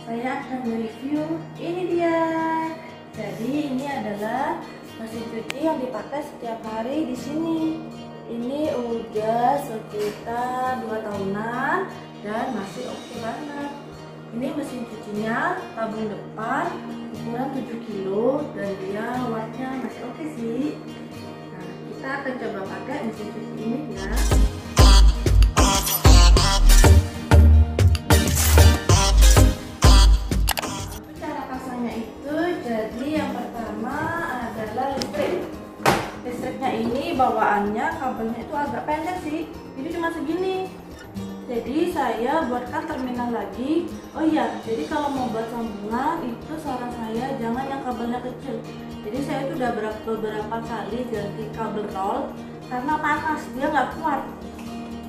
saya akan mereview ini dia. Jadi ini adalah mesin cuci yang dipakai setiap hari di sini. Ini udah sekitar 2 tahunan dan masih oke banget. Ini mesin cucinya tabung depan ukuran 7 kilo dan dia wattnya masih oke sih. Nah, kita akan coba pakai mesin cuci ini ya. Cara pasangnya itu, jadi yang pertama adalah listrik. Listriknya ini bawaannya kabelnya itu agak pendek sih, jadi cuma segini. Jadi saya buatkan terminal lagi. Oh iya, jadi kalau mau buat sambungan itu saran saya jangan yang kabelnya kecil. Jadi saya itu udah beberapa kali ganti kabel roll karena panas, dia nggak kuat.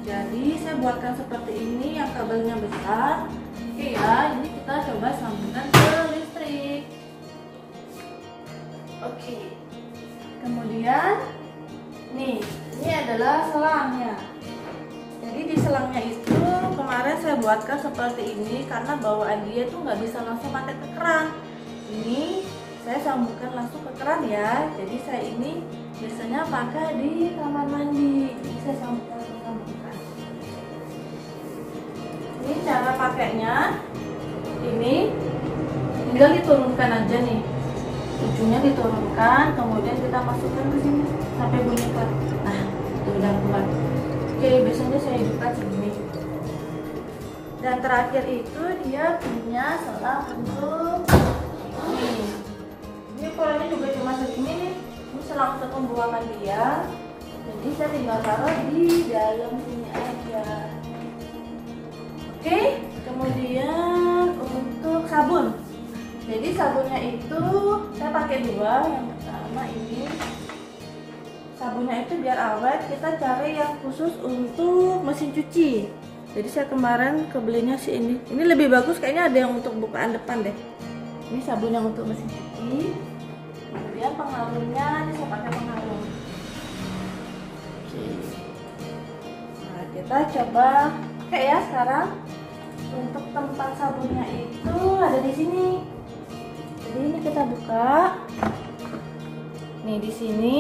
Jadi saya buatkan seperti ini yang kabelnya besar. Oke ya, ini kita coba sambungkan ke listrik. Oke. Kemudian nih, ini adalah selangnya. Jadi di selangnya itu kemarin saya buatkan seperti ini karena bawaan dia tuh nggak bisa langsung pakai ke keran. Ini saya sambungkan langsung ke keran ya. Jadi saya ini biasanya pakai di kamar mandi. Jadi saya sambungkan. Ini cara pakainya. Ini tinggal diturunkan aja nih. Ujungnya diturunkan, kemudian kita masukkan ke sini sampai bunyi keras. Nah, itu udah kuat. Oke, biasanya saya hidupkan segini. Dan terakhir itu dia punya selang untuk ini. Ini ukurannya juga cuma segini nih. Ini selang untuk pembuangan dia. Jadi saya tinggal taruh di dalam sini aja. Oke, kemudian untuk sabun. Jadi sabunnya itu saya pakai dua. Yang pertama ini sabunnya itu biar awet, kita cari yang khusus untuk mesin cuci. Jadi saya kemarin kebelinya sih ini. Ini lebih bagus, kayaknya ada yang untuk bukaan depan deh. Ini sabun yang untuk mesin cuci. Kemudian pengharumnya ini saya pakai pengharum. Oke. Nah, kita coba pakai ya sekarang. Untuk tempat sabunnya itu ada di sini. Jadi ini kita buka. Nih di sini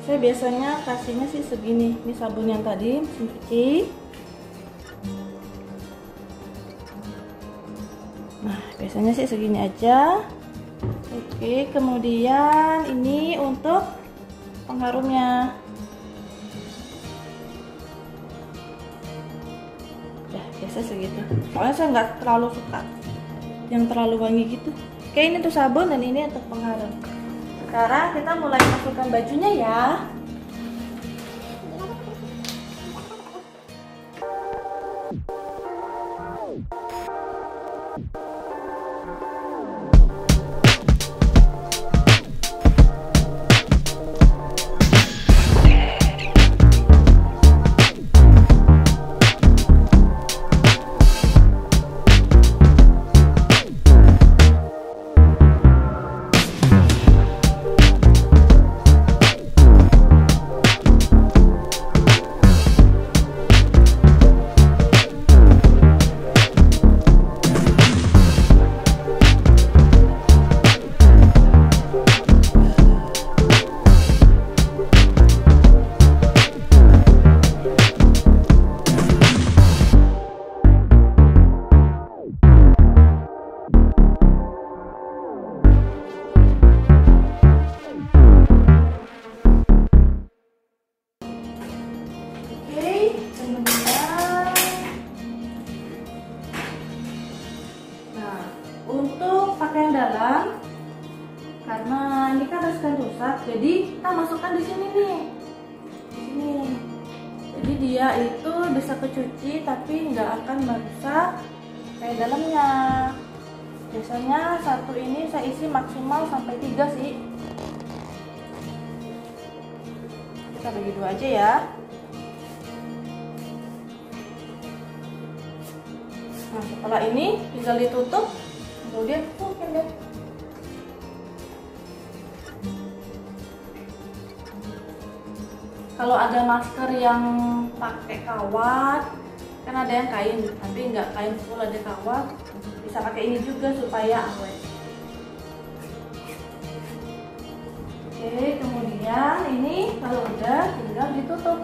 saya biasanya kasihnya sih segini. Ini sabun yang tadi mesin cuci. Nah biasanya sih segini aja. Oke, kemudian ini untuk pengharumnya. Ya biasa segitu. Soalnya saya nggak terlalu suka yang terlalu wangi gitu. Oke, ini untuk sabun dan ini untuk pengharum. Sekarang kita mulai masukkan bajunya ya. Untuk pakaian dalam, karena ini kan reskan rusak, jadi kita masukkan di sini nih, di sini. Jadi dia itu bisa kecuci tapi nggak akan merusak kayak dalamnya. Biasanya satu ini saya isi maksimal sampai 3 sih. Kita bagi 2 aja ya. Nah setelah ini tinggal ditutup. Kemudian mungkin deh. Kalau ada masker yang pakai kawat kan ada yang kain tapi nggak kain full, ada kawat, bisa pakai ini juga supaya awet. Oke, kemudian ini kalau udah tinggal ditutup,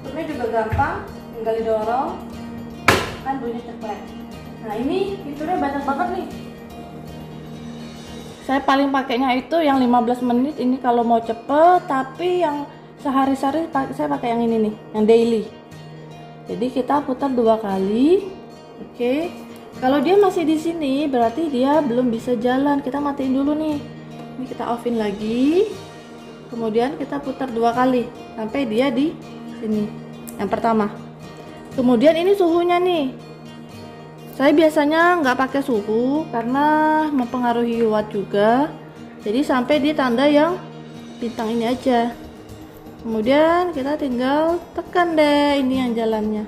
tutupnya juga gampang, tinggal didorong kan bunyi cepat. Nah ini fiturnya banyak banget nih. Saya paling pakainya itu yang 15 menit ini kalau mau cepet, tapi yang sehari-hari saya pakai yang ini nih, yang daily. Jadi kita putar 2 kali. Oke. Kalau dia masih di sini berarti dia belum bisa jalan. Kita matiin dulu nih. Ini kita offin lagi. Kemudian kita putar 2 kali sampai dia di sini. Yang pertama. Kemudian ini suhunya nih. Saya biasanya nggak pakai suhu karena mempengaruhi watt juga. Jadi sampai di tanda yang bintang ini aja. Kemudian kita tinggal tekan deh ini yang jalannya.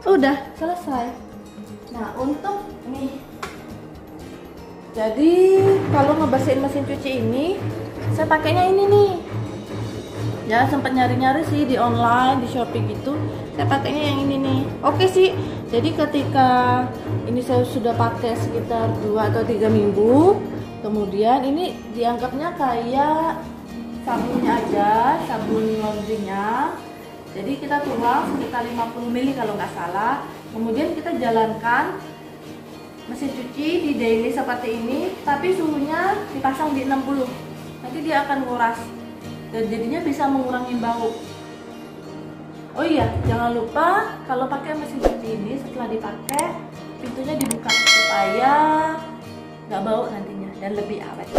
Udah selesai. Nah untuk nih, jadi kalau ngebersihin mesin cuci ini saya pakainya ini nih. Ya sempat nyari-nyari sih di online, di Shopee gitu. Saya pakainya yang ini nih. Oke sih. Jadi ketika ini saya sudah pakai sekitar 2 atau 3 minggu, kemudian ini dianggapnya kayak sabunnya aja, sabun laundrynya. Jadi kita tuang sekitar 50 ml kalau nggak salah. Kemudian kita jalankan mesin cuci di daily seperti ini, tapi suhunya dipasang di 60. Nanti dia akan nguras dan jadinya bisa mengurangi bau. Oh iya, jangan lupa kalau pakai mesin cuci ini setelah dipakai pintunya dibuka supaya nggak bau nantinya dan lebih awet.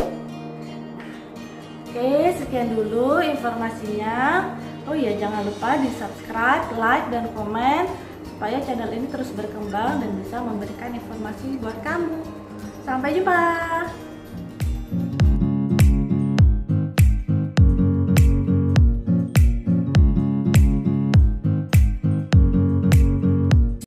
Oke, sekian dulu informasinya. Oh iya, jangan lupa di subscribe, like, dan komen supaya channel ini terus berkembang dan bisa memberikan informasi buat kamu. Sampai jumpa.